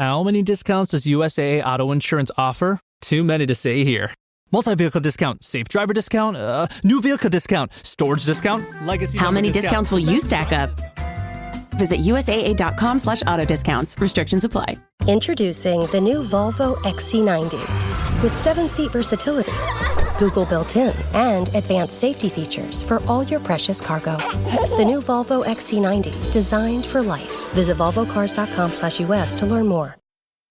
How many discounts does USAA Auto Insurance offer? Too many to say here. Multi-vehicle discount, safe driver discount, new vehicle discount, storage discount, legacy. How many discounts will you stack up? Visit USAA.com/auto discounts. Restrictions apply. Introducing the new Volvo XC90 with 7-seat versatility, Google built-in, and advanced safety features for all your precious cargo. The new Volvo XC90, designed for life. Visit volvocars.com/US to learn more.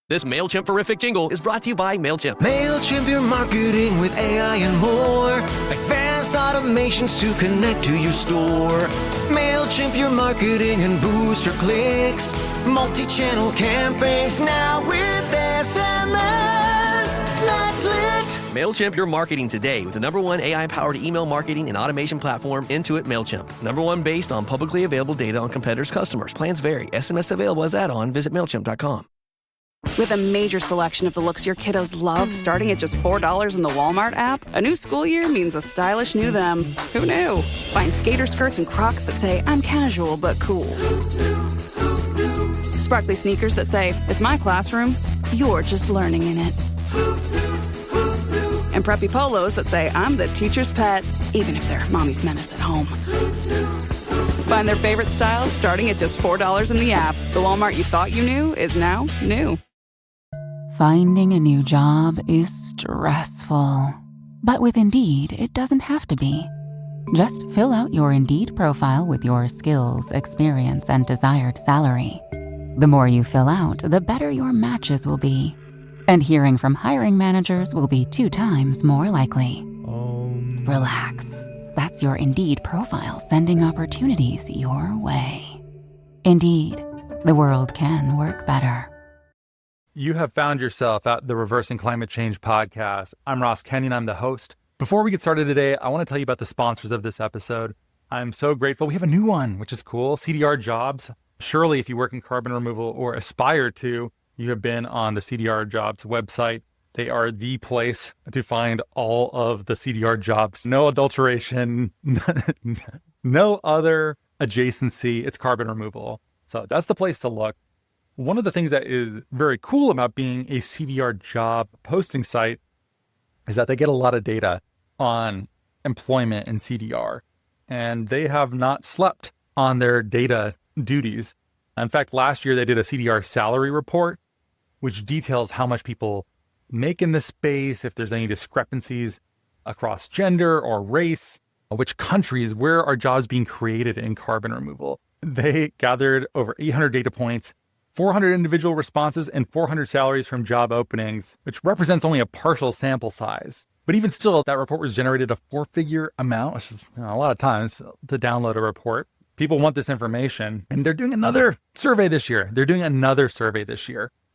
This MailChimp-verific jingle is brought to you by MailChimp. MailChimp, your marketing with AI and more. Advanced automations to connect to your store. MailChimp, your marketing and boost your clicks. Multi-channel campaigns now with SMS. That's lit. MailChimp your marketing today with the #1 AI-powered email marketing and automation platform, Intuit MailChimp. #1 based on publicly available data on competitors' customers. Plans vary. SMS available as add-on. Visit MailChimp.com. With a major selection of the looks your kiddos love, starting at just $4 in the Walmart app, a new school year means a stylish new them. Who knew? Find skater skirts and Crocs that say, I'm casual but cool. Sparkly sneakers that say, it's my classroom, you're just learning in it. And preppy polos that say, I'm the teacher's pet, even if they're mommy's menace at home. Find their favorite styles starting at just $4 in the app. The Walmart you thought you knew is now new. Finding a new job is stressful. But with Indeed, it doesn't have to be. Just fill out your Indeed profile with your skills, experience, and desired salary. The more you fill out, the better your matches will be. And hearing from hiring managers will be 2 times more likely. Relax. That's your Indeed profile sending opportunities your way. Indeed, the world can work better. You have found yourself at the Reversing Climate Change podcast. I'm Ross Kenyon, I'm the host. Before we get started today, I want to tell you about the sponsors of this episode. I'm so grateful. We have a new one, which is cool, CDR Jobs. Surely if you work in carbon removal or aspire to, you have been on the CDR Jobs website. They are the place to find all of the CDR jobs. No adulteration, no other adjacency. It's carbon removal. So that's the place to look. One of the things that is very cool about being a CDR job posting site is that they get a lot of data on employment in CDR, and they have not slept on their data duties. In fact, last year they did a CDR salary report, which details how much people make in this space, if there's any discrepancies across gender or race, which countries, where are jobs being created in carbon removal. They gathered over 800 data points, 400 individual responses, and 400 salaries from job openings, which represents only a partial sample size. But even still, that report was generated a 4-figure amount, which is a lot of times to download a report. People want this information, and they're doing another survey this year.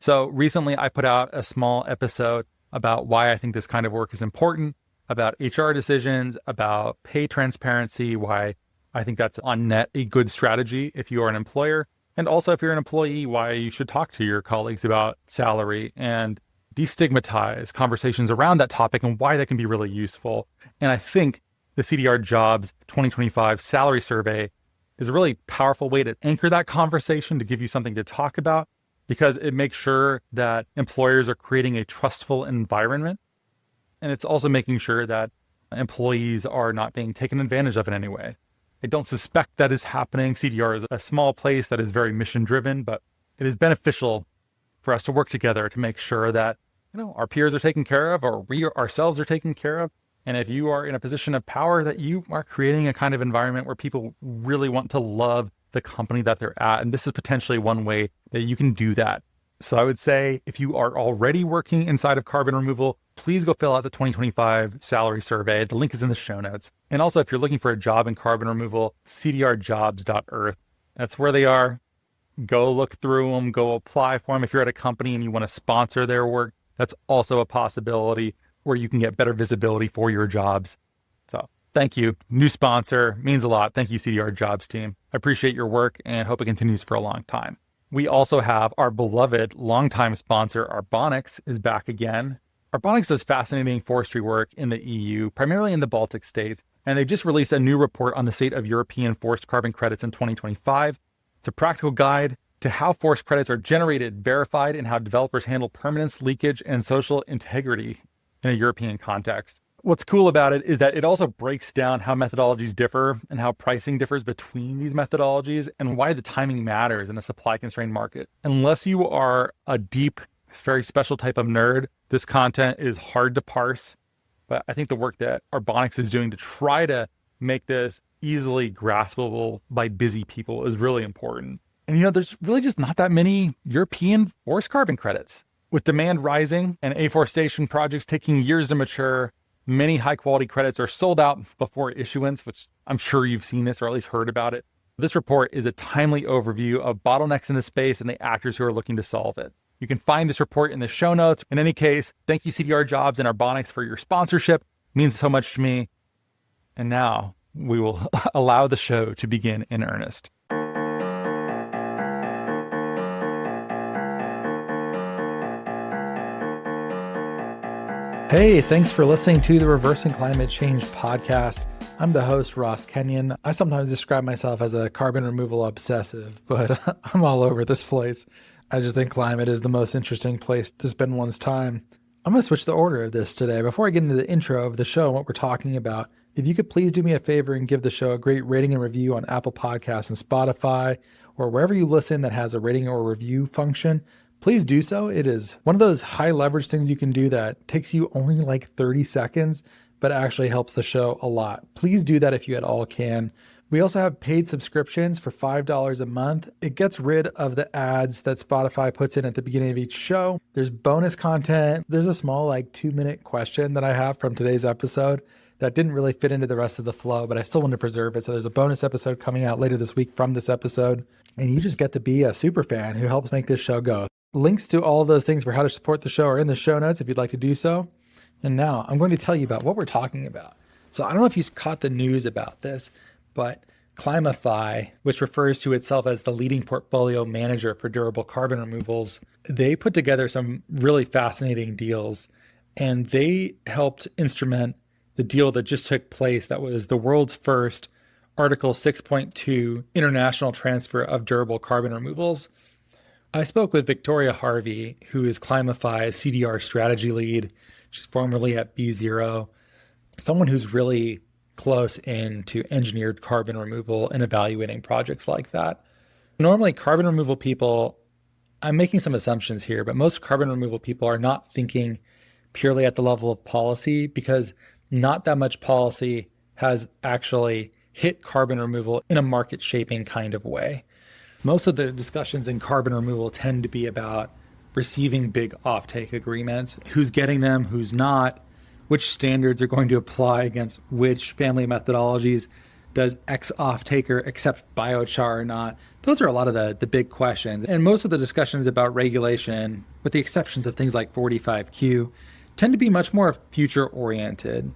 So recently I put out a small episode about why I think this kind of work is important, about HR decisions, about pay transparency, why I think that's on net a good strategy if you are an employer. And also if you're an employee, why you should talk to your colleagues about salary and destigmatize conversations around that topic and why that can be really useful. And I think the CDR Jobs 2025 salary survey is a really powerful way to anchor that conversation, to give you something to talk about, because it makes sure that employers are creating a trustful environment. And it's also making sure that employees are not being taken advantage of in any way. I don't suspect that is happening. CDR is a small place that is very mission driven, but it is beneficial for us to work together to make sure that, our peers are taken care of, or we ourselves are taken care of. And if you are in a position of power, that you are creating a kind of environment where people really want to love the company that they're at. And this is potentially one way that you can do that. So I would say if you are already working inside of carbon removal, please go fill out the 2025 salary survey. The link is in the show notes. And also, if you're looking for a job in carbon removal, cdrjobs.earth. That's where they are. Go look through them, go apply for them. If you're at a company and you want to sponsor their work, that's also a possibility where you can get better visibility for your jobs. So thank you. New sponsor means a lot. Thank you, CDR Jobs team. I appreciate your work and hope it continues for a long time. We also have our beloved longtime sponsor, Arbonix, is back again. Arbonix does fascinating forestry work in the EU, primarily in the Baltic states, and they just released a new report on the state of European forest carbon credits in 2025. It's a practical guide to how forced credits are generated, verified, and how developers handle permanence, leakage, and social integrity in a European context. What's cool about it is that it also breaks down how methodologies differ and how pricing differs between these methodologies and why the timing matters in a supply-constrained market. Unless you are a deep, very special type of nerd, this content is hard to parse. But I think the work that Arbonix is doing to try to make this easily graspable by busy people is really important. And there's really just not that many European forest carbon credits. With demand rising and afforestation projects taking years to mature, many high-quality credits are sold out before issuance, which I'm sure you've seen this or at least heard about it. This report is a timely overview of bottlenecks in the space and the actors who are looking to solve it. You can find this report in the show notes. In any case, thank you CDR Jobs and Arbonix for your sponsorship. It means so much to me. And now we will allow the show to begin in earnest. Hey, thanks for listening to the Reversing Climate Change podcast. I'm the host, Ross Kenyon. I sometimes describe myself as a carbon removal obsessive, but I'm all over this place. I just think climate is the most interesting place to spend one's time. I'm going to switch the order of this today. Before I get into the intro of the show and what we're talking about, if you could please do me a favor and give the show a great rating and review on Apple Podcasts and Spotify, or wherever you listen that has a rating or review function, please do so. It is one of those high leverage things you can do that takes you only like 30 seconds, but actually helps the show a lot. Please do that if you at all can. We also have paid subscriptions for $5 a month. It gets rid of the ads that Spotify puts in at the beginning of each show. There's bonus content. There's a small 2-minute question that I have from today's episode that didn't really fit into the rest of the flow, but I still want to preserve it. So there's a bonus episode coming out later this week from this episode. And you just get to be a super fan who helps make this show go. Links to all of those things for how to support the show are in the show notes if you'd like to do so. And now I'm going to tell you about what we're talking about. So I don't know if you caught the news about this, but ClimeFi, which refers to itself as the leading portfolio manager for durable carbon removals, they put together some really fascinating deals, and they helped instrument the deal that just took place that was the world's first Article 6.2 international transfer of durable carbon removals. I spoke with Victoria Harvey, who is ClimeFi's CDR Strategy Lead. She's formerly at B0, someone who's really close into engineered carbon removal and evaluating projects like that. Normally, carbon removal people, I'm making some assumptions here, but most carbon removal people are not thinking purely at the level of policy because not that much policy has actually hit carbon removal in a market-shaping kind of way. Most of the discussions in carbon removal tend to be about receiving big offtake agreements, who's getting them, who's not, which standards are going to apply against which family methodologies, does X off-taker accept biochar or not? Those are a lot of the big questions. And most of the discussions about regulation, with the exceptions of things like 45Q, tend to be much more future-oriented,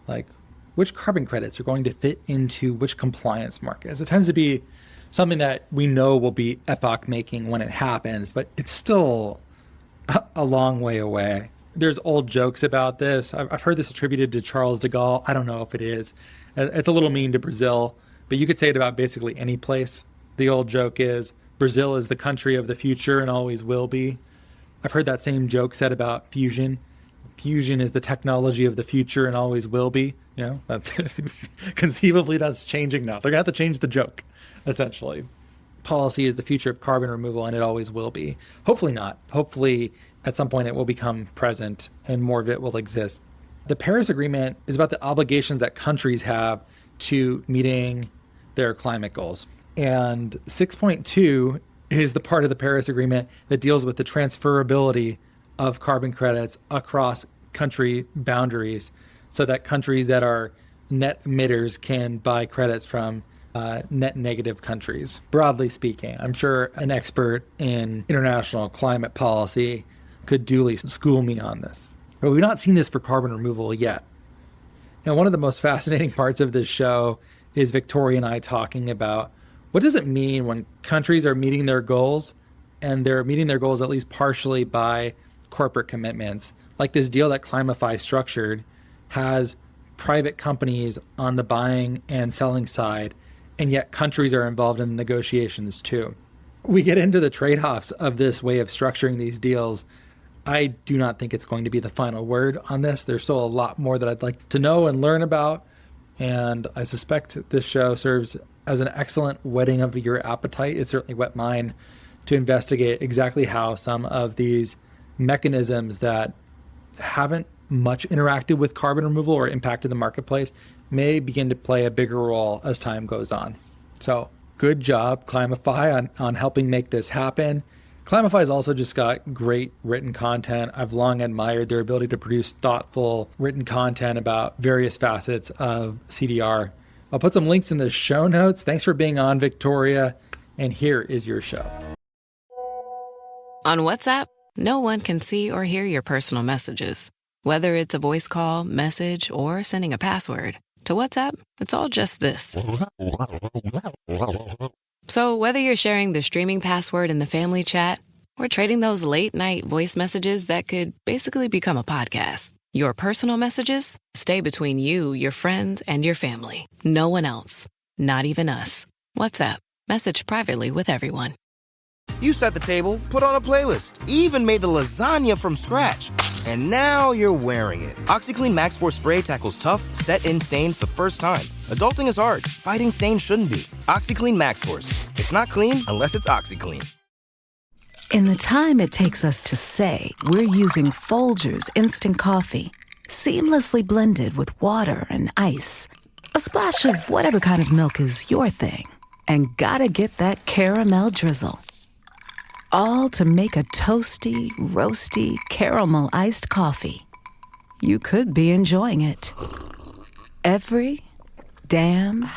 like which carbon credits are going to fit into which compliance markets. It tends to be something that we know will be epoch-making when it happens, but it's still a long way away. There's old jokes about this. I've heard this attributed to Charles de Gaulle. I don't know if it is. It's a little mean to Brazil, but you could say it about basically any place. The old joke is, Brazil is the country of the future and always will be. I've heard that same joke said about fusion. Fusion is the technology of the future and always will be. Conceivably that's changing now. They're going to have to change the joke, essentially. Policy is the future of carbon removal and it always will be. Hopefully not. Hopefully at some point it will become present and more of it will exist. The Paris Agreement is about the obligations that countries have to meeting their climate goals. And 6.2 is the part of the Paris Agreement that deals with the transferability of carbon credits across country boundaries so that countries that are net emitters can buy credits from net negative countries. Broadly speaking, I'm sure an expert in international climate policy could duly school me on this. But we've not seen this for carbon removal yet. And one of the most fascinating parts of this show is Victoria and I talking about what does it mean when countries are meeting their goals and they're meeting their goals at least partially by corporate commitments. Like this deal that ClimeFi structured has private companies on the buying and selling side, and yet countries are involved in the negotiations too. we get into the trade-offs of this way of structuring these deals, I do not think it's going to be the final word on this. There's still a lot more that I'd like to know and learn about. And I suspect this show serves as an excellent whetting of your appetite. It certainly whet mine to investigate exactly how some of these mechanisms that haven't much interacted with carbon removal or impacted the marketplace may begin to play a bigger role as time goes on. So good job, ClimeFi, on helping make this happen. ClimeFi has also just got great written content. I've long admired their ability to produce thoughtful written content about various facets of CDR. I'll put some links in the show notes. Thanks for being on, Victoria. And here is your show. On WhatsApp, no one can see or hear your personal messages. Whether it's a voice call, message, or sending a password. To WhatsApp, it's all just this. So whether you're sharing the streaming password in the family chat or trading those late-night voice messages that could basically become a podcast, your personal messages stay between you, your friends, and your family. No one else. Not even us. WhatsApp. Message privately with everyone. You set the table, put on a playlist, even made the lasagna from scratch. And now you're wearing it. OxyClean Max Force Spray tackles tough, set-in stains the first time. Adulting is hard. Fighting stains shouldn't be. OxyClean Max Force. It's not clean unless it's OxyClean. In the time it takes us to say, we're using Folgers Instant Coffee. Seamlessly blended with water and ice. A splash of whatever kind of milk is your thing. And gotta get that caramel drizzle. All to make a toasty, roasty, caramel iced coffee. You could be enjoying it. Every damn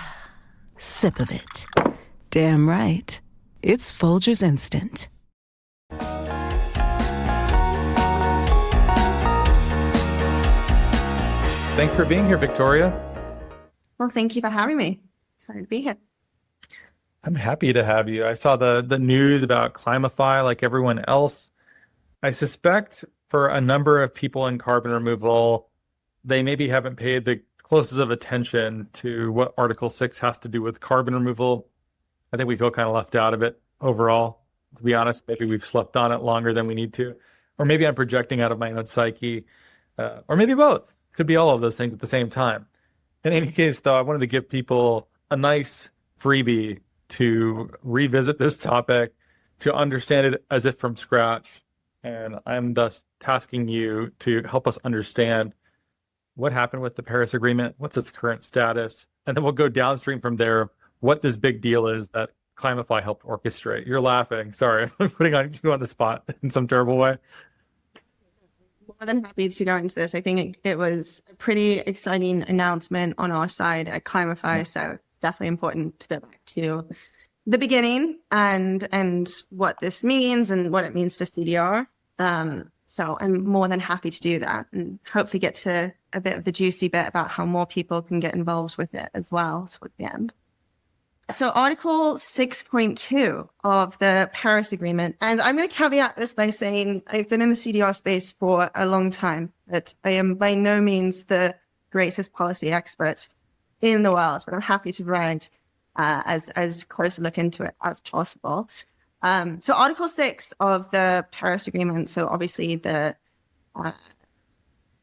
sip of it. Damn right. It's Folgers Instant. Thanks for being here, Victoria. Well, thank you for having me. Excited to be here. I'm happy to have you. I saw the news about ClimeFi like everyone else. I suspect for a number of people in carbon removal, they maybe haven't paid the closest of attention to what Article 6 has to do with carbon removal. I think we feel kind of left out of it overall. To be honest, maybe we've slept on it longer than we need to. Or maybe I'm projecting out of my own psyche. Or maybe both. Could be all of those things at the same time. In any case, though, I wanted to give people a nice freebie to revisit this topic, to understand it as if from scratch. And I'm thus tasking you to help us understand what happened with the Paris Agreement, what's its current status, and then we'll go downstream from there, what this big deal is that ClimeFi helped orchestrate. You're laughing. Sorry, I'm putting you on the spot in some terrible way. More than happy to go into this. I think it was a pretty exciting announcement on our side at ClimeFi, so definitely important to go back to the beginning and what this means and what it means for CDR. So I'm more than happy to do that and hopefully get to a bit of the juicy bit about how more people can get involved with it as well towards the end. So Article 6.2 of the Paris Agreement, and I'm going to caveat this by saying I've been in the CDR space for a long time, that I am by no means the greatest policy expert in the world, but I'm happy to provide as close a look into it as possible. So Article 6 of the Paris Agreement, so obviously the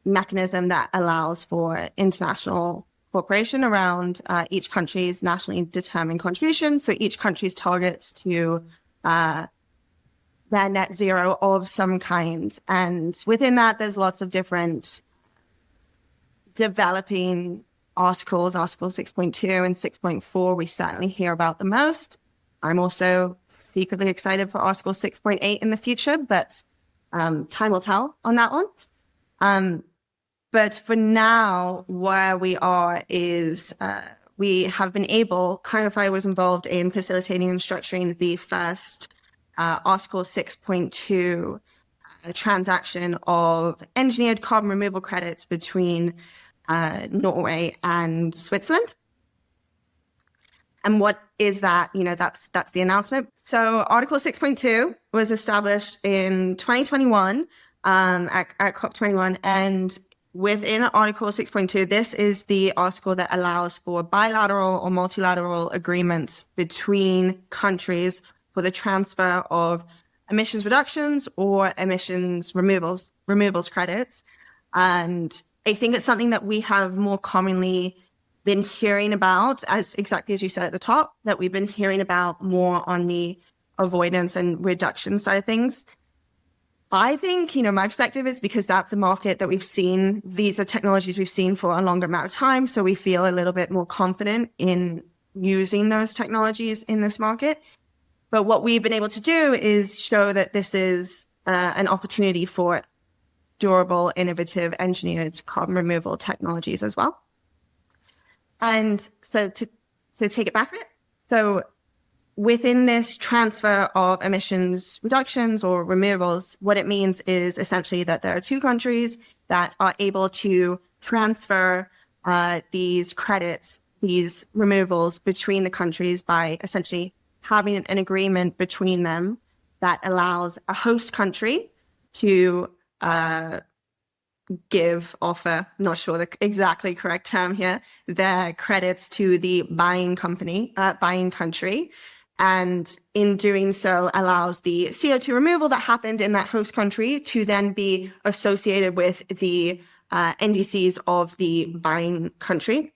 mechanism that allows for international cooperation around each country's nationally determined contribution. So each country's targets to their net zero of some kind. And within that, there's lots of different developing articles. Article 6.2 and 6.4, we certainly hear about the most. I'm also secretly excited for Article 6.8 in the future, but time will tell on that one. But for now, where we are is we have been able, ClimeFi was involved in facilitating and structuring the first Article 6.2 transaction of engineered carbon removal credits between Norway and Switzerland. And what is that? You know, that's the announcement. So Article 6.2 was established in 2021 at COP21, and within Article 6.2, this is the article that allows for bilateral or multilateral agreements between countries for the transfer of emissions reductions or emissions removals credits. And I think it's something that we have more commonly been hearing about, as exactly as you said at the top, that we've been hearing about more on the avoidance and reduction side of things. I think, my perspective is because that's a market that we've seen, these are technologies we've seen for a longer amount of time, so we feel a little bit more confident in using those technologies in this market. But what we've been able to do is show that this is an opportunity for durable, innovative, engineered carbon removal technologies as well. And so to take it back a bit, so within this transfer of emissions reductions or removals, what it means is essentially that there are two countries that are able to transfer these credits, these removals between the countries by essentially having an agreement between them that allows a host country to offer, not sure the exactly correct term here, their credits to the buying country. And in doing so allows the CO2 removal that happened in that host country to then be associated with the NDCs of the buying country.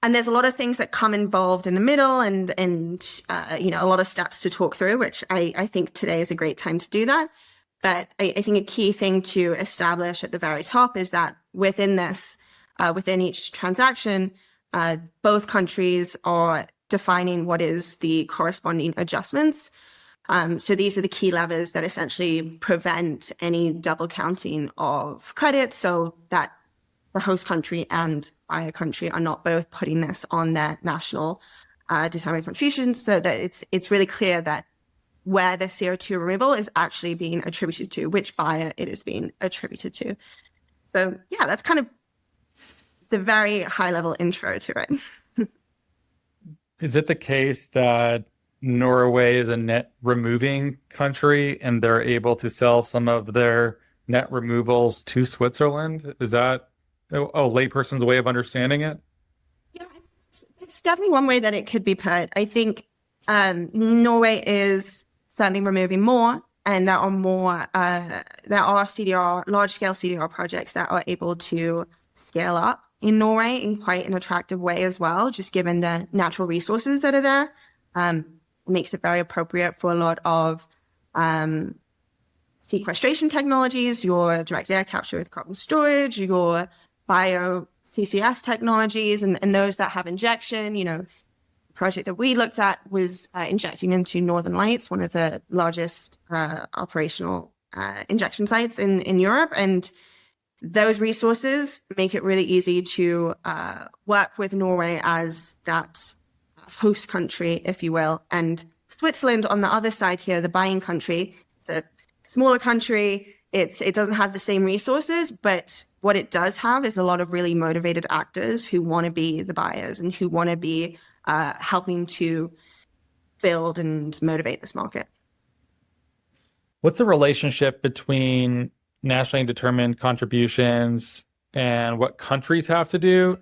And there's a lot of things that come involved in the middle and a lot of steps to talk through, which I think today is a great time to do that. But I think a key thing to establish at the very top is that within this, within each transaction, both countries are defining what is the corresponding adjustments. So these are the key levers that essentially prevent any double counting of credit, so that the host country and buyer country are not both putting this on their national determined contributions, so that it's really clear that where the CO2 removal is actually being attributed to, which buyer it is being attributed to. So yeah, that's kind of the very high level intro to it. Is it the case that Norway is a net removing country and they're able to sell some of their net removals to Switzerland? Is that a layperson's way of understanding it? Yeah, it's definitely one way that it could be put. I think Norway is certainly removing more, and there are more, there are large-scale CDR projects that are able to scale up in Norway in quite an attractive way as well, just given the natural resources that are there. Makes it very appropriate for a lot of sequestration technologies, your direct air capture with carbon storage, your bio CCS technologies, and those that have injection. The project that we looked at was injecting into Northern Lights, one of the largest operational injection sites in Europe. And those resources make it really easy to work with Norway as that host country, if you will. And Switzerland on the other side here, the buying country, it's a smaller country. It doesn't have the same resources, but what it does have is a lot of really motivated actors who want to be the buyers and who want to be helping to build and motivate this market. What's the relationship between nationally determined contributions and what countries have to do?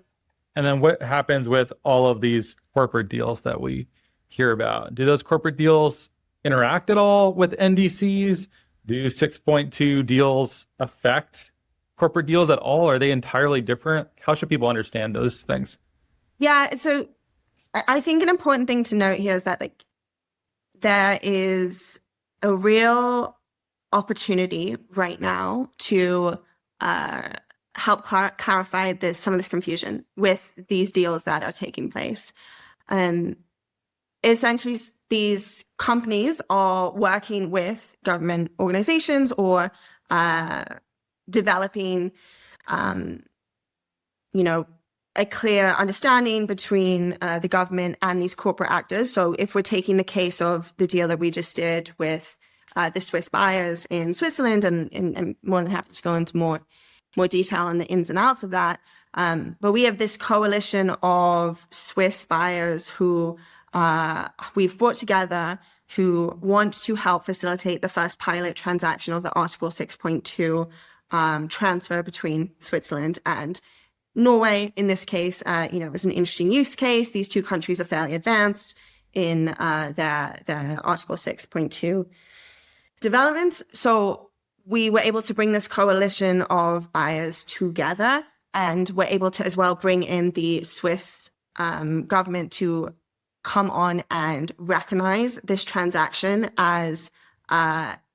And then what happens with all of these corporate deals that we hear about? Do those corporate deals interact at all with NDCs? Do 6.2 deals affect corporate deals at all? Are they entirely different? How should people understand those things? Yeah, so I think an important thing to note here is that there is a real opportunity right now to help clarify some of this confusion with these deals that are taking place. Essentially, these companies are working with government organizations or developing, a clear understanding between the government and these corporate actors. So if we're taking the case of the deal that we just did with the Swiss buyers in Switzerland, and more than happy to go into more detail on the ins and outs of that. But we have this coalition of Swiss buyers who we've brought together who want to help facilitate the first pilot transaction of the Article 6.2 transfer between Switzerland and Norway. In this case, is an interesting use case. These two countries are fairly advanced in their Article 6.2 developments. So we were able to bring this coalition of buyers together, and we're able to as well bring in the Swiss government to come on and recognize this transaction as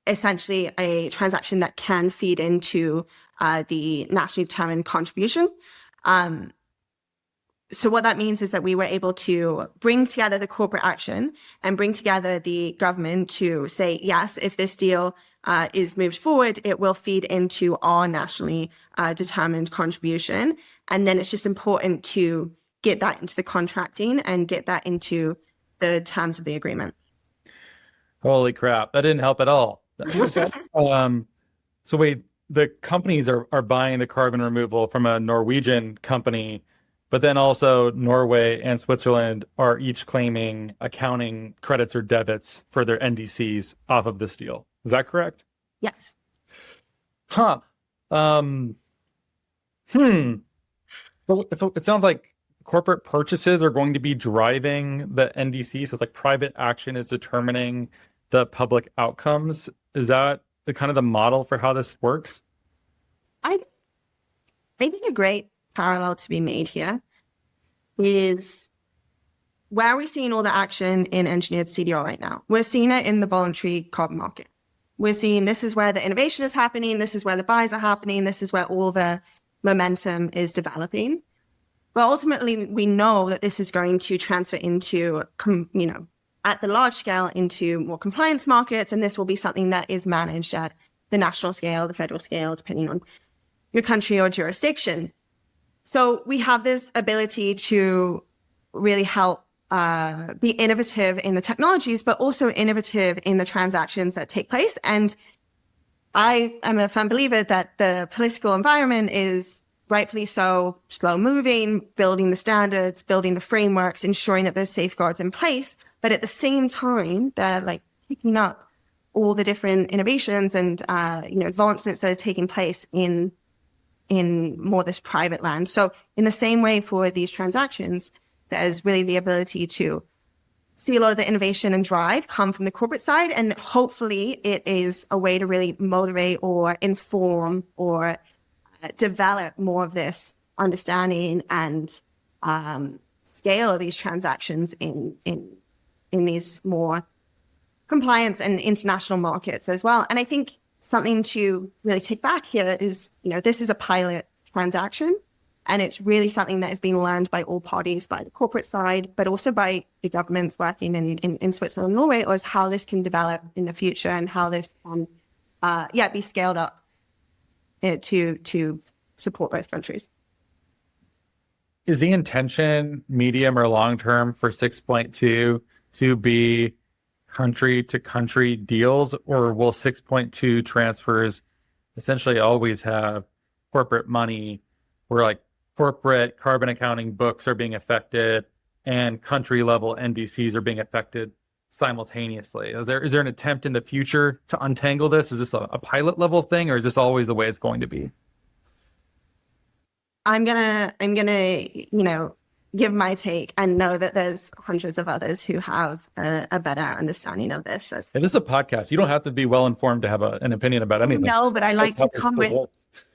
essentially a transaction that can feed into the nationally determined contribution. So what that means is that we were able to bring together the corporate action and bring together the government to say, yes, if this deal is moved forward, it will feed into our nationally determined contribution. And then it's just important to get that into the contracting and get that into the terms of the agreement. Holy crap. That didn't help at all. So wait, the companies are buying the carbon removal from a Norwegian company, but then also Norway and Switzerland are each claiming accounting credits or debits for their NDCs off of this deal. Is that correct? Yes. So it sounds like corporate purchases are going to be driving the NDC. So it's like private action is determining the public outcomes. Is that the kind of the model for how this works? I think a great parallel to be made here is where we're seeing all the action in engineered CDR right now. We're seeing it in the voluntary carbon market. We're seeing this is where the innovation is happening. This is where the buys are happening. This is where all the momentum is developing. But ultimately, we know that this is going to transfer into, at the large scale, into more compliance markets. And this will be something that is managed at the national scale, the federal scale, depending on your country or jurisdiction. So we have this ability to really help be innovative in the technologies, but also innovative in the transactions that take place. And I am a firm believer that the political environment is rightfully so slow moving, building the standards, building the frameworks, ensuring that there's safeguards in place. But at the same time, they're like picking up all the different innovations and advancements that are taking place in more this private land. So in the same way for these transactions, there's really the ability to see a lot of the innovation and drive come from the corporate side. And hopefully it is a way to really motivate or inform or develop more of this understanding and scale of these transactions in these more compliance and international markets as well. And I think something to really take back here is, this is a pilot transaction, and it's really something that is being learned by all parties, by the corporate side, but also by the governments working in Switzerland and Norway, as how this can develop in the future and how this can be scaled up to support both countries. Is the intention medium or long term for 6.2 to be country to country deals, or will 6.2 transfers essentially always have corporate money where like corporate carbon accounting books are being affected and country level NDCs are being affected simultaneously? Is there an attempt in the future to untangle this? Is this a pilot level thing, or is this always the way it's going to be? I'm gonna give my take and know that there's hundreds of others who have a better understanding of this. This is a podcast. You don't have to be well informed to have an opinion about anything. No, but I like to come with.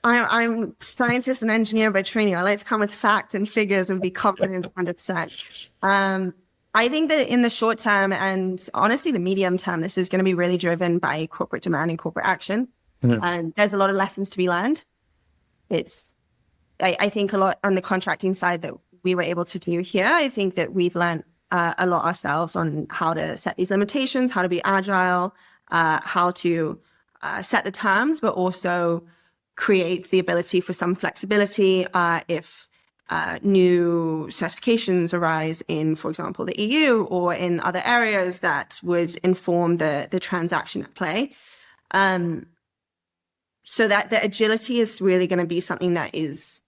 I'm a scientist and engineer by training. I like to come with facts and figures and be confident 100%. I think that in the short term and honestly the medium term, this is going to be really driven by corporate demand and corporate action. Mm-hmm. And there's a lot of lessons to be learned. I think a lot on the contracting side that we were able to do here. I think that we've learned a lot ourselves on how to set these limitations, how to be agile, how to set the terms, but also create the ability for some flexibility if new certifications arise in, for example, the EU or in other areas that would inform the transaction at play. So that the agility is really going to be something that is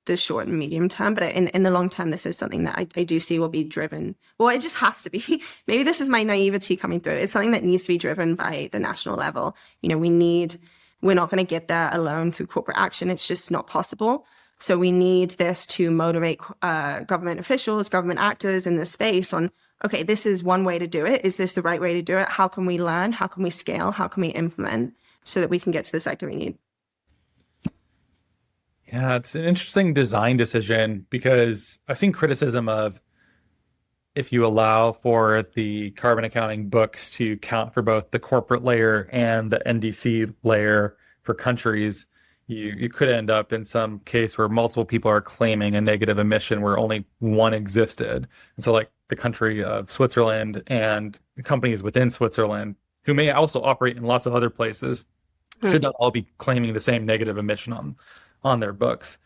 the short and medium term, but in the long term, this is something that I do see will be driven. Well, it just has to be. Maybe this is my naivety coming through. It's something that needs to be driven by the national level. We're not going to get there alone through corporate action. It's just not possible. So we need this to motivate government officials, government actors in this space on okay, this is one way to do it. Is this the right way to do it? How can we learn? How can we scale? How can we implement so that we can get to the sector we need? Yeah, it's an interesting design decision because I've seen criticism of if you allow for the carbon accounting books to count for both the corporate layer and the NDC layer for countries, you could end up in some case where multiple people are claiming a negative emission where only one existed. And so like the country of Switzerland and companies within Switzerland who may also operate in lots of other places should not all be claiming the same negative emission on their books.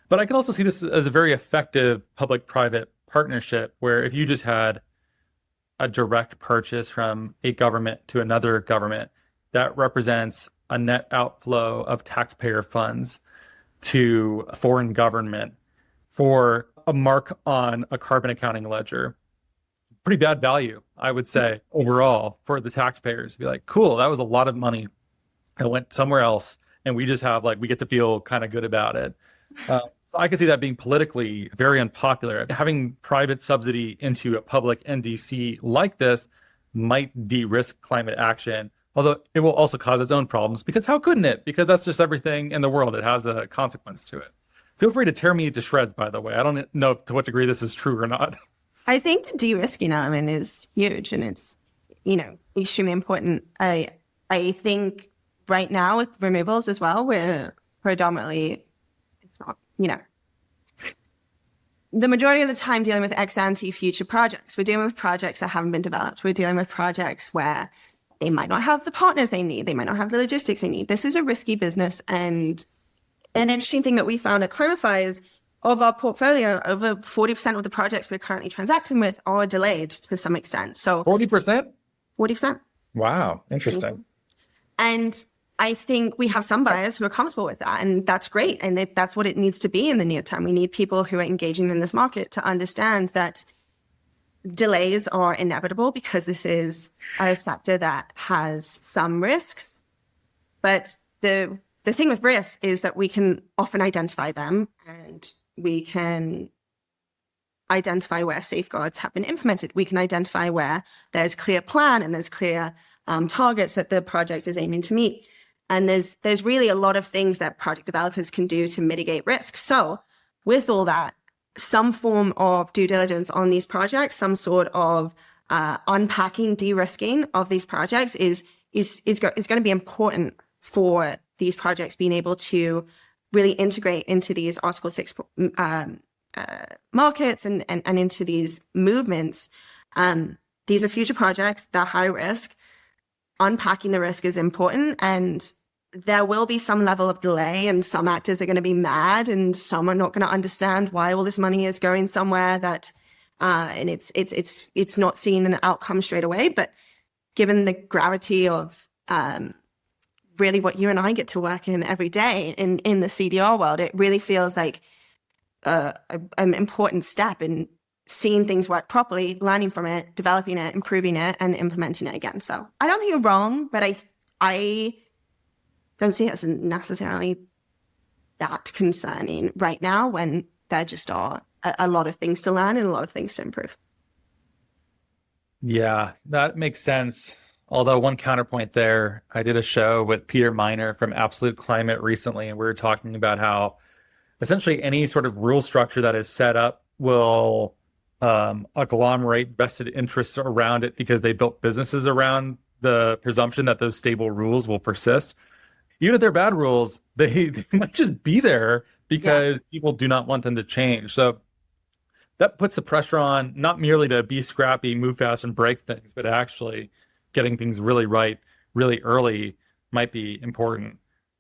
But I can also see this as a very effective public-private partnership where if you just had a direct purchase from a government to another government, that represents a net outflow of taxpayer funds to a foreign government for a mark on a carbon accounting ledger. Pretty bad value, I would say, overall for the taxpayers. Be like, cool, that was a lot of money that went somewhere else. And we just have we get to feel kind of good about it. So I can see that being politically very unpopular. Having private subsidy into a public NDC like this might de-risk climate action, although it will also cause its own problems because how couldn't it? Because that's just everything in the world. It has a consequence to it. Feel free to tear me to shreds, by the way. I don't know to what degree this is true or not. I think the de-risking element is huge and it's, extremely important. I think right now with removals as well, we're predominantly, the majority of the time dealing with ex-ante future projects. We're dealing with projects that haven't been developed. We're dealing with projects where they might not have the partners they need. They might not have the logistics they need. This is a risky business. And an interesting thing that we found at ClimeFi is of our portfolio, over 40% of the projects we're currently transacting with are delayed to some extent. So 40%? 40%. Wow. Interesting. And I think we have some buyers who are comfortable with that, and that's great. And that's what it needs to be in the near term. We need people who are engaging in this market to understand that delays are inevitable because this is a sector that has some risks. But the thing with risks is that we can often identify them and we can identify where safeguards have been implemented. We can identify where there's clear plan and there's clear targets that the project is aiming to meet. And there's really a lot of things that project developers can do to mitigate risk. So with all that, some form of due diligence on these projects, some sort of unpacking, de-risking of these projects is going to be important for these projects being able to really integrate into these Article 6 markets and into these movements. These are future projects, they're high risk. Unpacking the risk is important, and there will be some level of delay, and some actors are going to be mad, and some are not going to understand why all this money is going somewhere that, and it's not seeing an outcome straight away. But given the gravity of really what you and I get to work in every day in the CDR world, it really feels like an important step in seeing things work properly, learning from it, developing it, improving it, and implementing it again. So I don't think you're wrong, but I don't see it as necessarily that concerning right now when there just are a lot of things to learn and a lot of things to improve. Yeah, that makes sense. Although one counterpoint there, I did a show with Peter Miner from Absolute Climate recently, and we were talking about how essentially any sort of rule structure that is set up will agglomerate vested interests around it because they built businesses around the presumption that those stable rules will persist. Even if they're bad rules, they might just be there because people do not want them to change. So that puts the pressure on not merely to be scrappy, move fast, and break things, but actually getting things really right, really early might be important.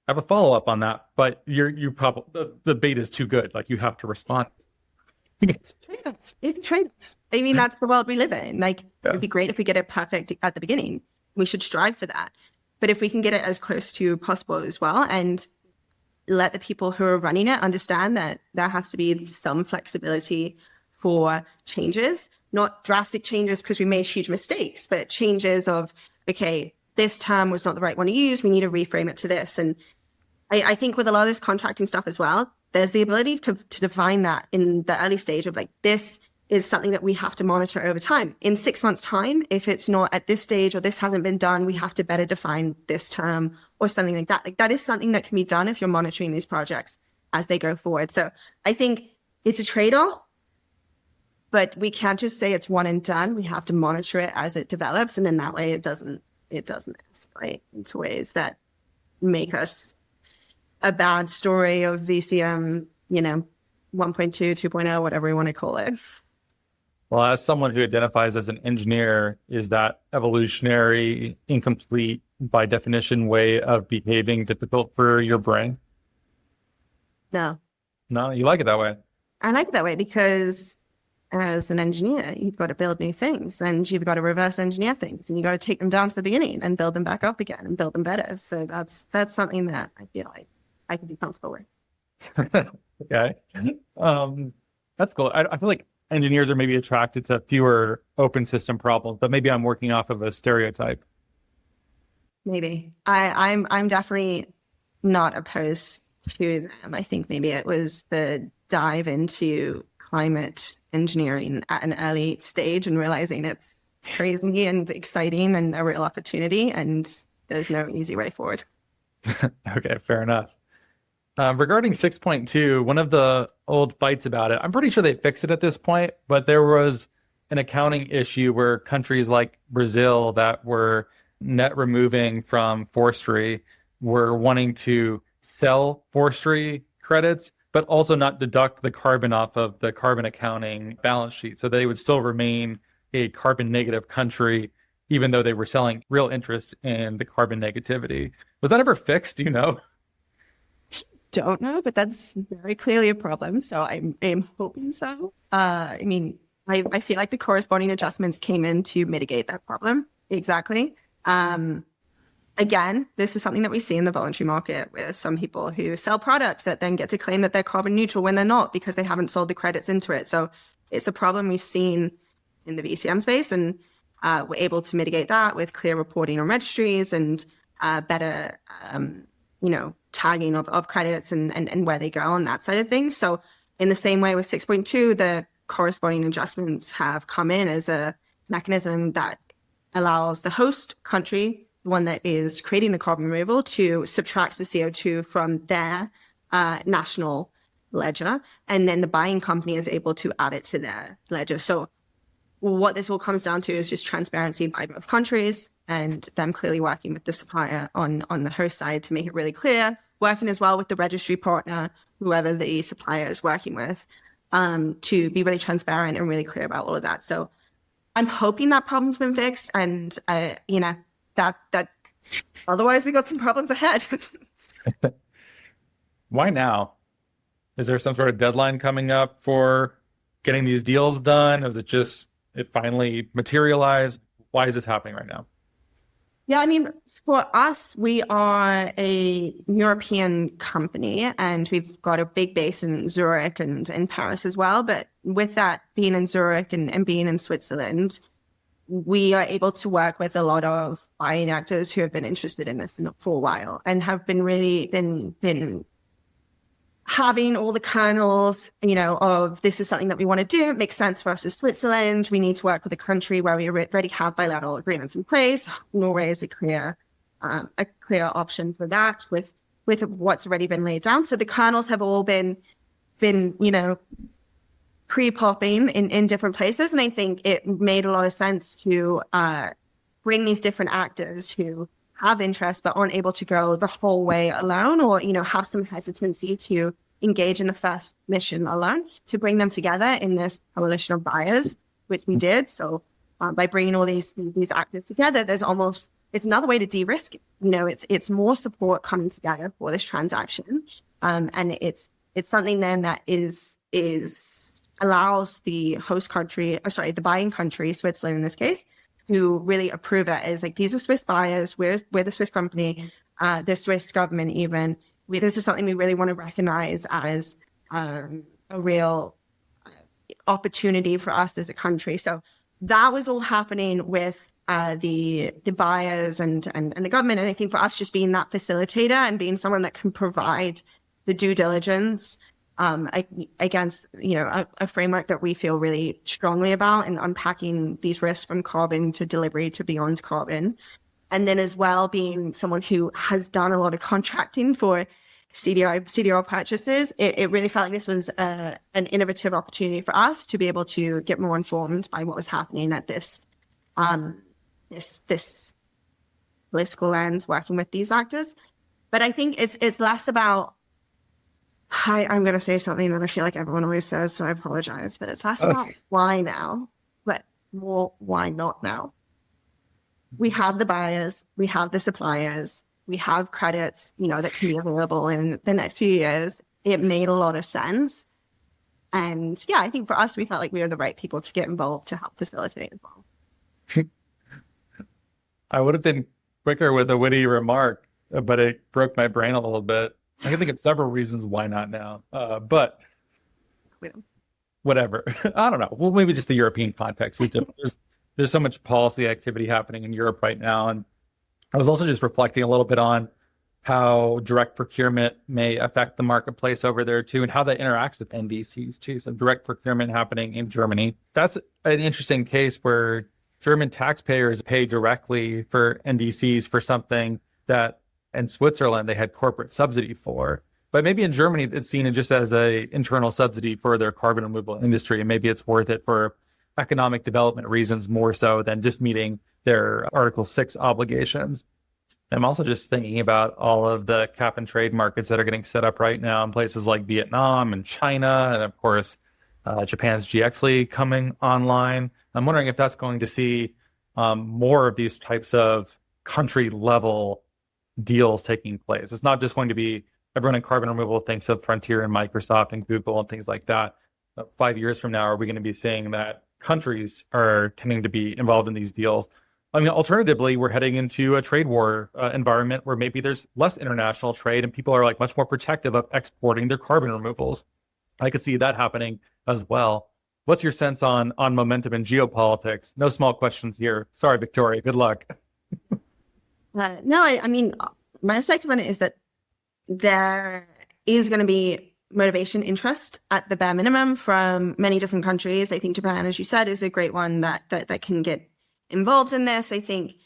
I have a follow-up on that, but you probably the bait is too good. Like you have to respond. It's true. I mean, that's the world we live in. It'd be great if we get it perfect at the beginning. We should strive for that. But if we can get it as close to possible as well and let the people who are running it understand that there has to be some flexibility for changes, not drastic changes because we made huge mistakes, but changes of, okay, this term was not the right one to use. We need to reframe it to this. And I think with a lot of this contracting stuff as well, there's the ability to define that in the early stage of this is something that we have to monitor over time. In 6 months' time, if it's not at this stage or this hasn't been done, we have to better define this term or something like that. Like that is something that can be done if you're monitoring these projects as they go forward. So I think it's a trade-off, but we can't just say it's one and done. We have to monitor it as it develops, and then that way it doesn't escalate into ways that make us a bad story of VCM, 1.2, 2.0, whatever you want to call it. Well, as someone who identifies as an engineer, is that evolutionary, incomplete, by definition, way of behaving difficult for your brain? No. No, you like it that way? I like it that way because as an engineer, you've got to build new things and you've got to reverse engineer things and you've got to take them down to the beginning and build them back up again and build them better. So that's something that I feel like I can be comfortable with. Okay. That's cool. I feel like engineers are maybe attracted to fewer open system problems, but maybe I'm working off of a stereotype. Maybe. I'm definitely not opposed to them. I think maybe it was the dive into climate engineering at an early stage and realizing it's crazy and exciting and a real opportunity, and there's no easy way forward. Okay, fair enough. Regarding 6.2, one of the old fights about it, I'm pretty sure they fixed it at this point, but there was an accounting issue where countries like Brazil that were net removing from forestry were wanting to sell forestry credits, but also not deduct the carbon off of the carbon accounting balance sheet. So they would still remain a carbon negative country, even though they were selling real interest in the carbon negativity. Was that ever fixed? Do you know? Don't know, but that's very clearly a problem. So I'm hoping so. I feel like the corresponding adjustments came in to mitigate that problem. Exactly. Again, this is something that we see in the voluntary market with some people who sell products that then get to claim that they're carbon neutral when they're not because they haven't sold the credits into it. So it's a problem we've seen in the VCM space, and we're able to mitigate that with clear reporting on registries and better, tagging of credits and where they go on that side of things. So in the same way with 6.2, the corresponding adjustments have come in as a mechanism that allows the host country, one that is creating the carbon removal, to subtract the CO2 from their national ledger, and then the buying company is able to add it to their ledger. So what this all comes down to is just transparency by both countries and them clearly working with the supplier on the host side to make it really clear, working as well with the registry partner, whoever the supplier is working with, to be really transparent and really clear about all of that. So I'm hoping that problem's been fixed, and that otherwise we got some problems ahead. Why now? Is there some sort of deadline coming up for getting these deals done? Is it just it finally materialized? Why is this happening right now? Yeah, for us, we are a European company and we've got a big base in Zurich and in Paris as well. But with that being in Zurich and being in Switzerland, we are able to work with a lot of buying actors who have been interested in this for a while and have been really been having all the kernels, of this is something that we want to do. It makes sense for us as Switzerland. We need to work with a country where we already have bilateral agreements in place. Norway is a clear option for that with what's already been laid down. So the kernels have all been pre-popping in different places. And I think it made a lot of sense to bring these different actors who have interest but aren't able to go the whole way alone, or, have some hesitancy to engage in the first mission alone, to bring them together in this coalition of buyers, which we did. So by bringing all these actors together, it's another way to de-risk it. It's more support coming together for this transaction. And it's something then that allows the the buying country, Switzerland in this case, to really approve it as like, these are Swiss buyers, we're the Swiss company, the Swiss government even. This is something we really want to recognize as a real opportunity for us as a country. So that was all happening with the buyers and the government. And I think for us, just being that facilitator and being someone that can provide the due diligence against, a framework that we feel really strongly about in unpacking these risks from carbon to delivery to beyond carbon. And then as well, being someone who has done a lot of contracting for CDR purchases, it really felt like this was an innovative opportunity for us to be able to get more informed by what was happening at this political lens working with these actors. But I think it's less about, I'm going to say something that I feel like everyone always says, so I apologize, but it's less about why now, but more why not now. We have the buyers, we have the suppliers, we have credits, that can be available in the next few years. It made a lot of sense. And I think for us, we felt like we were the right people to get involved to help facilitate as well. I would have been quicker with a witty remark, but it broke my brain a little bit. I can think of several reasons why not now, but whatever. I don't know. Well, maybe just the European context is different. There's so much policy activity happening in Europe right now. And I was also just reflecting a little bit on how direct procurement may affect the marketplace over there too, and how that interacts with NDCs too. So direct procurement happening in Germany. That's an interesting case where German taxpayers pay directly for NDCs for something that in Switzerland they had corporate subsidy for. But maybe in Germany it's seen just as an internal subsidy for their carbon removal industry, and maybe it's worth it for economic development reasons more so than just meeting their Article 6 obligations. I'm also just thinking about all of the cap and trade markets that are getting set up right now in places like Vietnam and China, and of course, Japan's GX League coming online. I'm wondering if that's going to see more of these types of country level deals taking place. It's not just going to be everyone in carbon removal thinks of Frontier and Microsoft and Google and things like that. 5 years from now, are we going to be seeing that countries are tending to be involved in these deals? I mean, alternatively, we're heading into a trade war environment where maybe there's less international trade and people are like much more protective of exporting their carbon removals. I could see that happening as well. What's your sense on momentum in geopolitics? No small questions here. Sorry, Victoria. Good luck. No, I mean, my perspective on it is that there is going to be motivation, interest at the bare minimum from many different countries. I think Japan, as you said, is a great one that can get involved in this. I think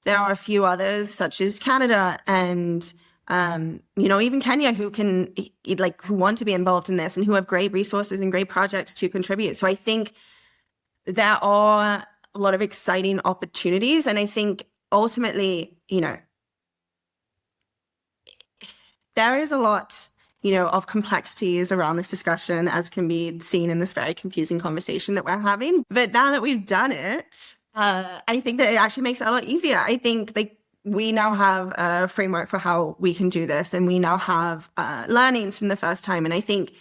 there are a few others, such as Canada and even Kenya, who want to be involved in this and who have great resources and great projects to contribute. So I think there are a lot of exciting opportunities, and I think ultimately, there is a lot of complexities around this discussion, as can be seen in this very confusing conversation that we're having. But now that we've done it, I think that it actually makes it a lot easier. I think we now have a framework for how we can do this, and we now have learnings from the first time. And I think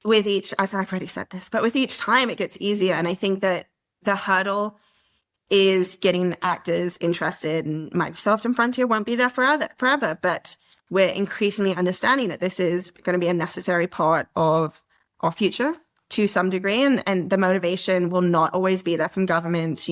with each, as I've already said this, but with each time it gets easier. And I think that the hurdle is getting actors interested, and Microsoft and Frontier won't be there forever, but we're increasingly understanding that this is going to be a necessary part of our future to some degree, and the motivation will not always be there from government.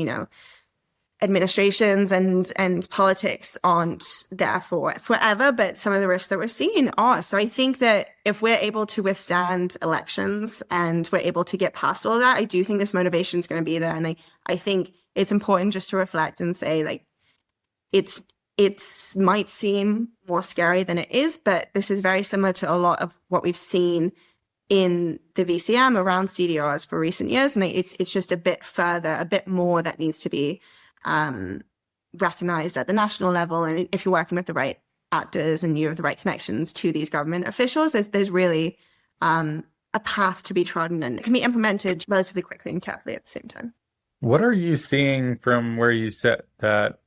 Administrations and politics aren't there for forever, but some of the risks that we're seeing are. So I think that if we're able to withstand elections and we're able to get past all of that, I do think this motivation is going to be there. And I think it's important just to reflect and say, it might seem more scary than it is, but this is very similar to a lot of what we've seen in the VCM around CDRs for recent years. And it's just a bit further, a bit more that needs to be recognized at the national level. And if you're working with the right actors and you have the right connections to these government officials, there's really a path to be trodden, and it can be implemented relatively quickly and carefully at the same time. What are you seeing from where you sit that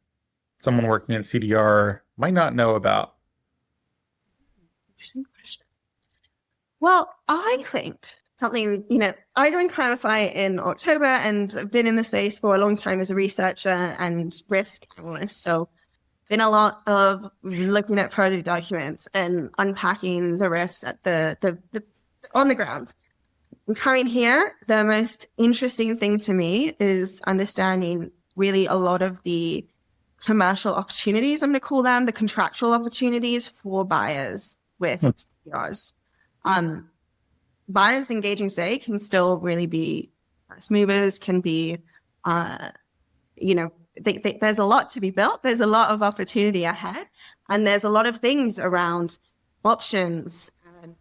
someone working in CDR might not know about? Interesting question. Well, I think something, I joined ClimeFi in October, and I've been in the space for a long time as a researcher and risk analyst. So been a lot of looking at project documents and unpacking the risks at the on the ground. And coming here, the most interesting thing to me is understanding really a lot of the commercial opportunities, I'm going to call them, the contractual opportunities for buyers with CDRs. buyers engaging today can still really be fast movers, can be, there's a lot to be built. There's a lot of opportunity ahead. And there's a lot of things around options and,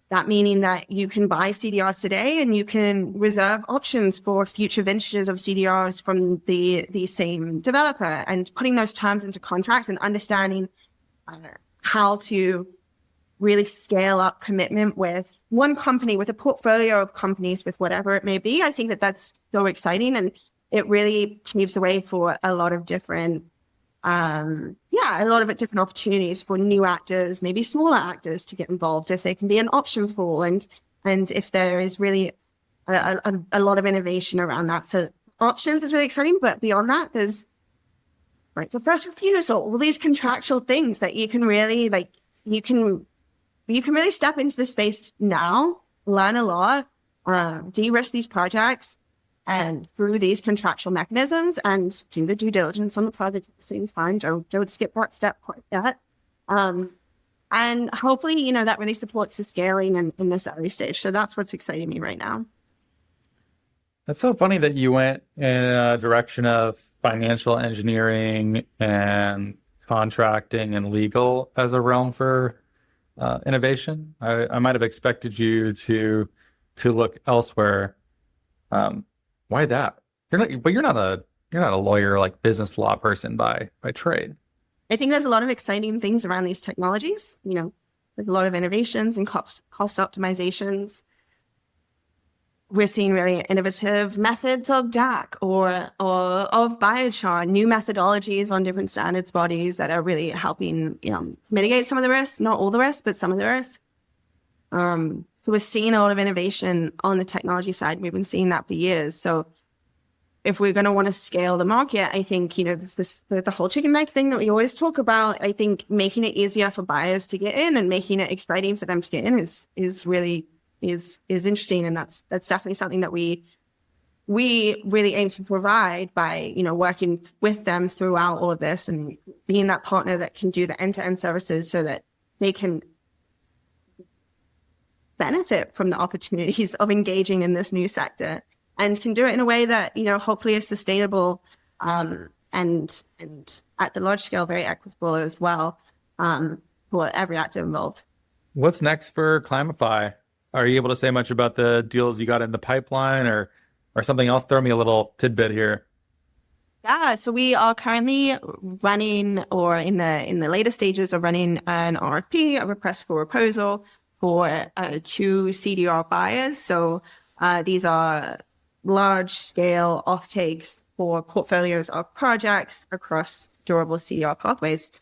that meaning that you can buy CDRs today and you can reserve options for future vintages of CDRs from the same developer, and putting those terms into contracts and understanding how to really scale up commitment with one company, with a portfolio of companies, with whatever it may be. I think that that's so exciting, and it really paves the way for a lot of different different opportunities for new actors, maybe smaller actors, to get involved if there can be an option pool, and if there is really a lot of innovation around that. So options is really exciting, but beyond that, there's rights of first refusal, all these contractual things that you can really you can really step into the space now, learn a lot, de-risk these projects, and through these contractual mechanisms, and do the due diligence on the project at the same time. Don't skip that step quite yet. And hopefully, that really supports the scaling in this early stage. So that's what's exciting me right now. That's so funny that you went in a direction of financial engineering and contracting and legal as a realm for innovation. I might have expected you to look elsewhere. Why that? You're not a lawyer, like business law person by trade. I think there's a lot of exciting things around these technologies. There's a lot of innovations and cost optimizations. We're seeing really innovative methods of DAC or of biochar, new methodologies on different standards bodies that are really helping mitigate some of the risks, not all the risks, but some of the risks. So we're seeing a lot of innovation on the technology side. We've been seeing that for years. So if we're going to want to scale the market, I think, the whole chicken and egg thing that we always talk about. I think making it easier for buyers to get in and making it exciting for them to get in is really interesting. And that's definitely something that we really aim to provide by, working with them throughout all of this and being that partner that can do the end-to-end services so that they can benefit from the opportunities of engaging in this new sector, and can do it in a way that, hopefully is sustainable, and at the large scale, very equitable as well, for every actor involved. What's next for ClimeFi? Are you able to say much about the deals you got in the pipeline or something else? Throw me a little tidbit here. Yeah, so we are currently running, or in the later stages of running, an RFP, a request for proposal, for 2 CDR buyers. So these are large-scale offtakes for portfolios of projects across durable CDR pathways.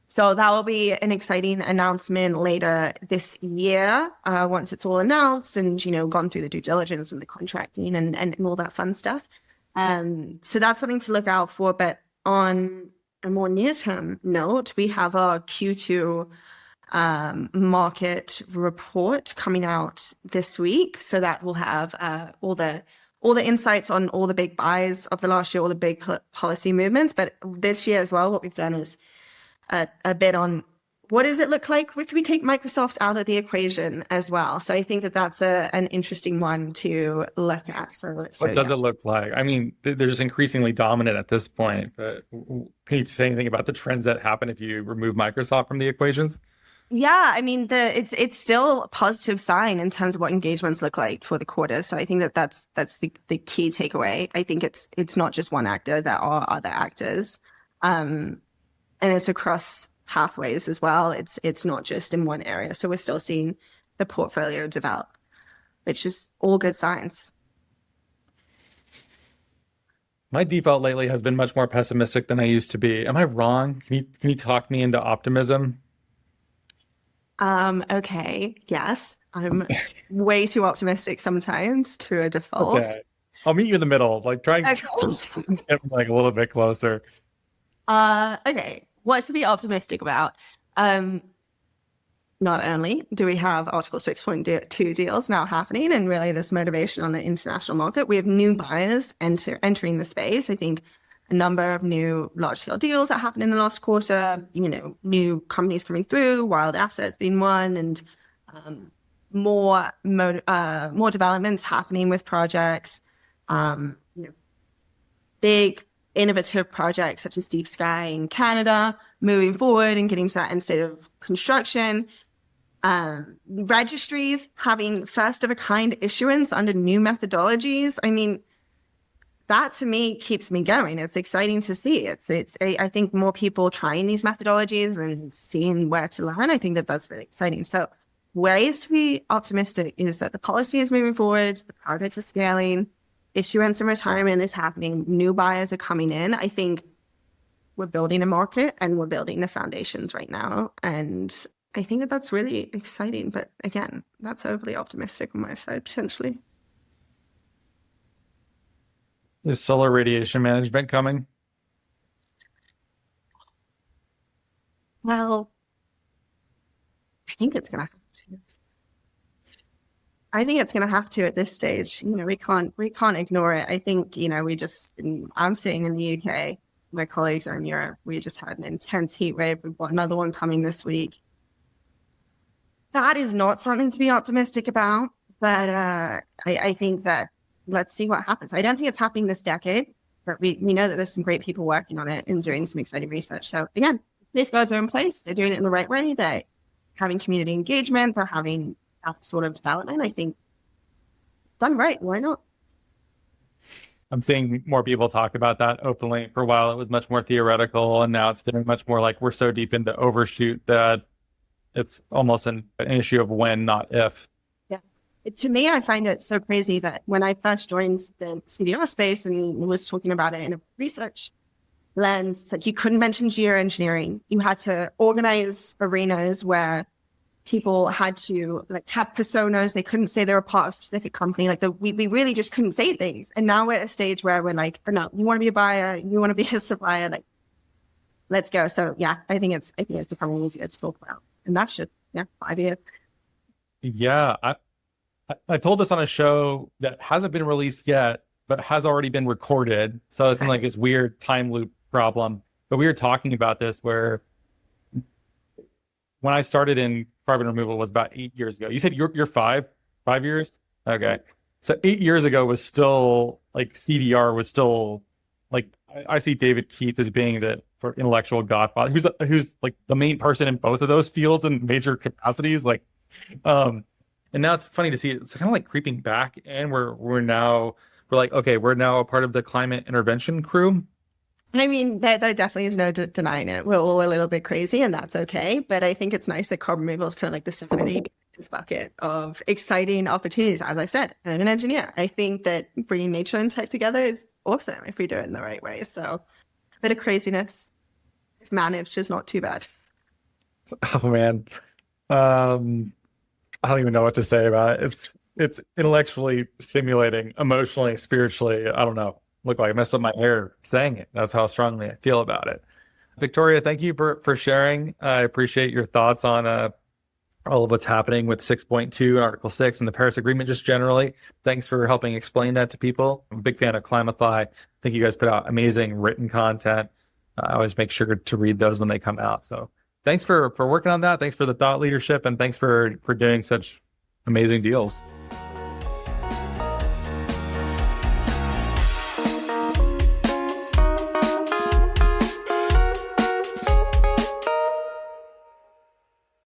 So that will be an exciting announcement later this year, once it's all announced and, gone through the due diligence and the contracting and all that fun stuff. So that's something to look out for. But on a more near-term note, we have our Q2 market report coming out this week. So that will have all the insights on all the big buys of the last year, all the big policy movements. But this year as well, what we've done is a bit on what does it look like if we take Microsoft out of the equation as well. So I think that that's an interesting one to look at. What does it look like? I mean, they're just increasingly dominant at this point. But can you say anything about the trends that happen if you remove Microsoft from the equations? Yeah, I mean, it's still a positive sign in terms of what engagements look like for the quarter. So I think that's the key takeaway. I think it's not just one actor, there are other actors, and it's across pathways as well. It's not just in one area. So we're still seeing the portfolio develop, which is all good signs. My default lately has been much more pessimistic than I used to be. Am I wrong? Can you talk me into optimism? Okay. Yes. I'm way too optimistic sometimes to a default. Okay. I'll meet you in the middle, try and get a little bit closer. Okay. What to be optimistic about? Not only do we have Article 6.2 deals now happening and really this motivation on the international market, we have new buyers entering the space. I think a number of new large-scale deals that happened in the last quarter, new companies coming through, wild assets being one, and more developments happening with projects, big innovative projects such as Deep Sky in Canada moving forward and getting to that end state of construction. Registries having first of a kind issuance under new methodologies. I mean, that to me keeps me going. It's exciting to see. I think more people trying these methodologies and seeing where to learn. I think that that's really exciting. So ways to be optimistic is that the policy is moving forward, the projects are scaling, issuance and retirement is happening, new buyers are coming in. I think we're building a market and we're building the foundations right now. And I think that that's really exciting. But again, that's overly optimistic on my side, potentially. Is solar radiation management coming? Well, I think it's going to have to. I think it's going to have to at this stage. We can't ignore it. I think, I'm sitting in the UK. My colleagues are in Europe. We just had an intense heat wave. We've got another one coming this week. That is not something to be optimistic about. But I think that let's see what happens. I don't think it's happening this decade, but we know that there's some great people working on it and doing some exciting research. So again, safeguards are in place. They're doing it in the right way. They're having community engagement. They're having that sort of development. I think it's done right. Why not? I'm seeing more people talk about that openly. For a while, it was much more theoretical, and now it's feeling much more like we're so deep into overshoot that it's almost an issue of when, not if. Yeah. To me, I find it so crazy that when I first joined the CDR space and was talking about it in a research lens, it's like you couldn't mention geoengineering. You had to organize arenas where people had to have personas. They couldn't say they were part of a specific company. We really just couldn't say things. And now we're at a stage where we're like, oh, no, you want to be a buyer, you want to be a supplier, let's go. So yeah, I think it's becoming easier to talk about. And that's just 5 years. Yeah, I told this on a show that hasn't been released yet, but has already been recorded. So it's in this weird time loop problem. But we were talking about this where when I started in carbon removal was about 8 years ago. You said you're 5 years? Okay. So 8 years ago was still CDR was still I see David Keith as being for intellectual godfather, who's the main person in both of those fields in major capacities. And now it's funny to see it's kind of creeping back, and we're now a part of the climate intervention crew. I mean, there definitely is no denying it. We're all a little bit crazy, and that's okay. But I think it's nice that carbon removal is kind of the Symphony bucket of exciting opportunities. As I said, I'm an engineer. I think that bringing nature and tech together is awesome if we do it in the right way. So a bit of craziness, if managed, is not too bad. Oh, man. I don't even know what to say about it. It's intellectually stimulating, emotionally, spiritually. I don't know. Look like I messed up my hair saying it. That's how strongly I feel about it. Victoria, thank you for sharing. I appreciate your thoughts on all of what's happening with 6.2 and Article 6 and the Paris Agreement just generally. Thanks for helping explain that to people. I'm a big fan of ClimeFi. I think you guys put out amazing written content. I always make sure to read those when they come out. So thanks for working on that. Thanks for the thought leadership, and thanks for doing such amazing deals.